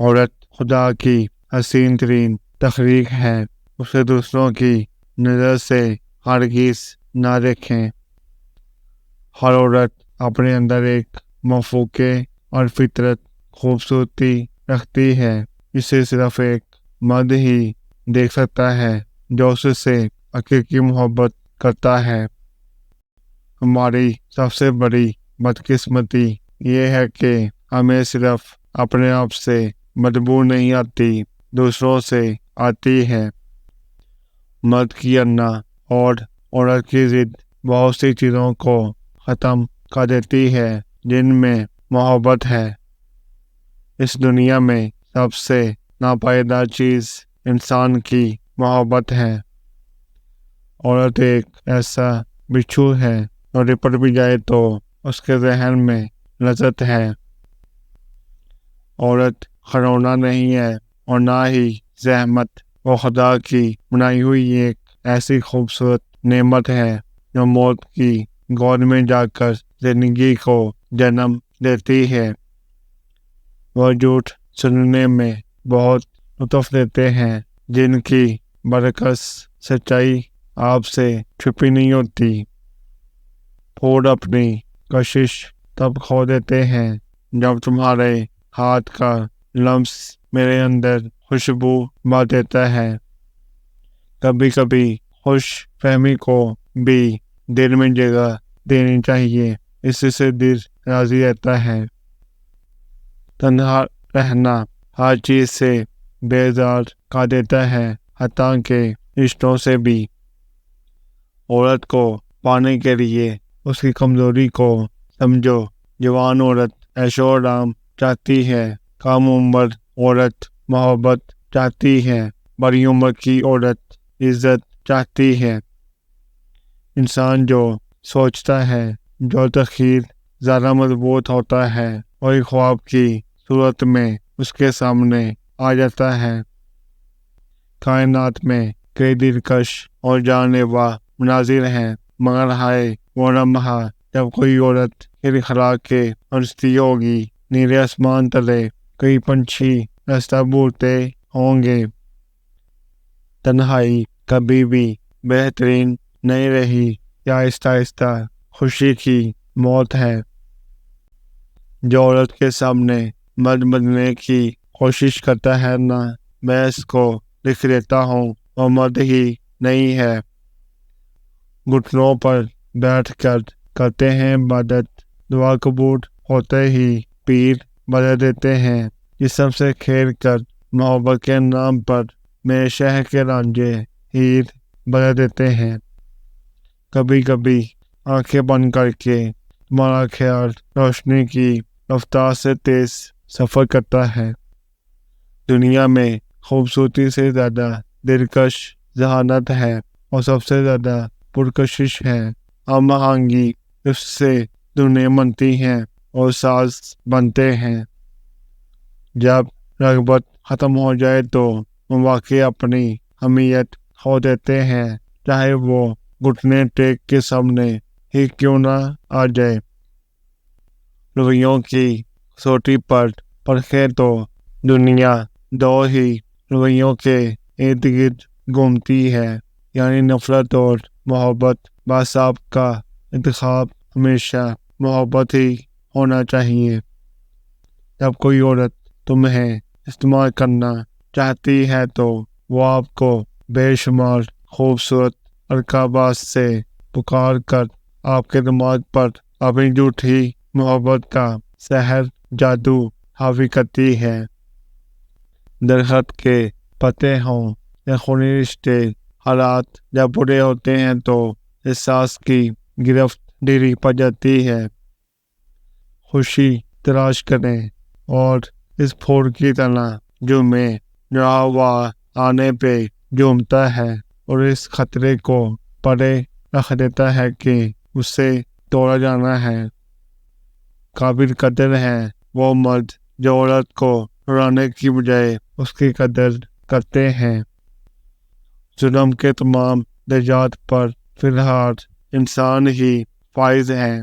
औरत खुदा की हसीन तरीन तखलीक है, उसे दूसरों की नज़र से हरगिज़ ना देखें। हर औरत अपने अंदर एक मफूके और फितरत खूबसूरती रखती है, इसे सिर्फ एक मर्द ही देख सकता है जो उससे हकीकी मोहब्बत करता है। हमारी सबसे बड़ी बदकिस्मती ये है कि हमें सिर्फ अपने आप से बदबू नहीं आती, दूसरों से आती है। मर्द की अन्ना और औरत की जिद बहुत सी चीज़ों को ख़त्म कर देती है जिनमें मोहब्बत है। इस दुनिया में सबसे नापायदार चीज़ इंसान की मोहब्बत है। औरत एक ऐसा बिच्छू है जो लिपट भी जाए तो उसके जहन में लज़्ज़त है। औरत खिलौना नहीं है और ना ही ज़हमत, वो खुदा की बनाई हुई एक ऐसी खूबसूरत नेमत है जो मौत की गोद में जाकर जिंदगी को जन्म देती है। वह झूठ सुनने में बहुत लुत्फ़ देते हैं जिनकी बरकत सच्चाई आपसे छुपी नहीं होती। फूल अपनी कशिश तब खो देते हैं जब तुम्हारे हाथ का लम्स मेरे अंदर खुशबू भर देता है। कभी कभी खुश फहमी को भी दिल में जगह देनी चाहिए, इससे दिल राजी रहता है। तन्हा रहना हर चीज़ से बेजार कर देता है, हत्ता के रिश्तों से भी। औरत को पाने के लिए उसकी कमजोरी को समझो। जवान औरत ऐशो आराम चाहती है, कम उम्र औरत मोहब्बत चाहती है, बड़ी उम्र की औरत इज्जत चाहती है। इंसान जो सोचता है, जो तखीर ज़्यादा मजबूत होता है, वही ख्वाब की सूरत में उसके सामने आ जाता है। कायनात में कई दिलकश और जानलेवा मनाजिर हैं, मगर हाय वो लम्हा जब कोई औरत खिलखिला के हंसती होगी। नीले आसमान तले कई पंछी रास्ता भूलते होंगे। तन्हाई कभी भी बेहतरीन नहीं रही, या आहिस्ता आहिस्ता खुशी की मौत है। जो औरत के सामने मर्द बनने की कोशिश करता है ना, मैं इसको लिख देता हूँ, वो मर्द ही नहीं है। घुटनों पर बैठकर करते हैं इबादत, दुआ कबूल होते ही पीर बदल देते हैं। जिस्म से खेल कर मोहब्बत के नाम पर मेरे शहर के रांझे हीर बदल देते हैं। कभी कभी आंखें बंद करके तुम्हारा ख्याल रोशनी की रफ्तार से तेज सफ़र करता है। दुनिया में खूबसूरती से ज़्यादा दिलकश जहानत है और सबसे ज़्यादा पुरकशिश है। हम आहंगी उससे धुनें बनती हैं और साज बनते हैं। जब रगबत ख़त्म हो जाए तो मौके अपनी अहमियत खो देते हैं, चाहे वो घुटने टेक के सामने ही क्यों ना आ जाए। रवैयों की सोटी पर परखे तो दुनिया दो ही रवैयों के इर्द गिर्द घूमती है, यानी नफरत और मोहब्बत। बस आपका इंतखाब हमेशा मोहब्बत ही होना चाहिए। जब कोई औरत तुम्हें इस्तेमाल करना चाहती है तो वो आपको बेशुमार खूबसूरत अलकाबात से पुकार कर आपके दिमाग पर अपनी झूठी मोहब्बत का सहर जादू हावी करती है। दरख्त के पत्ते हों या खूनी रिश्ते, हालात जब बुरे होते हैं तो एहसास की गिरफ्त ढीली पड़ जाती है। खुशी तलाश करें और इस फूल की तरह जो में हवा आने पे झूमता है और इस खतरे को परे रख देता है कि उससे तोड़ा जाना है। काबिल कदर है वो मर्द जो औरत को रुलाने की बजाय उसकी कदर करते हैं। जुल्म के तमाम दर्जात पर फिलहाल इंसान ही फाइज है।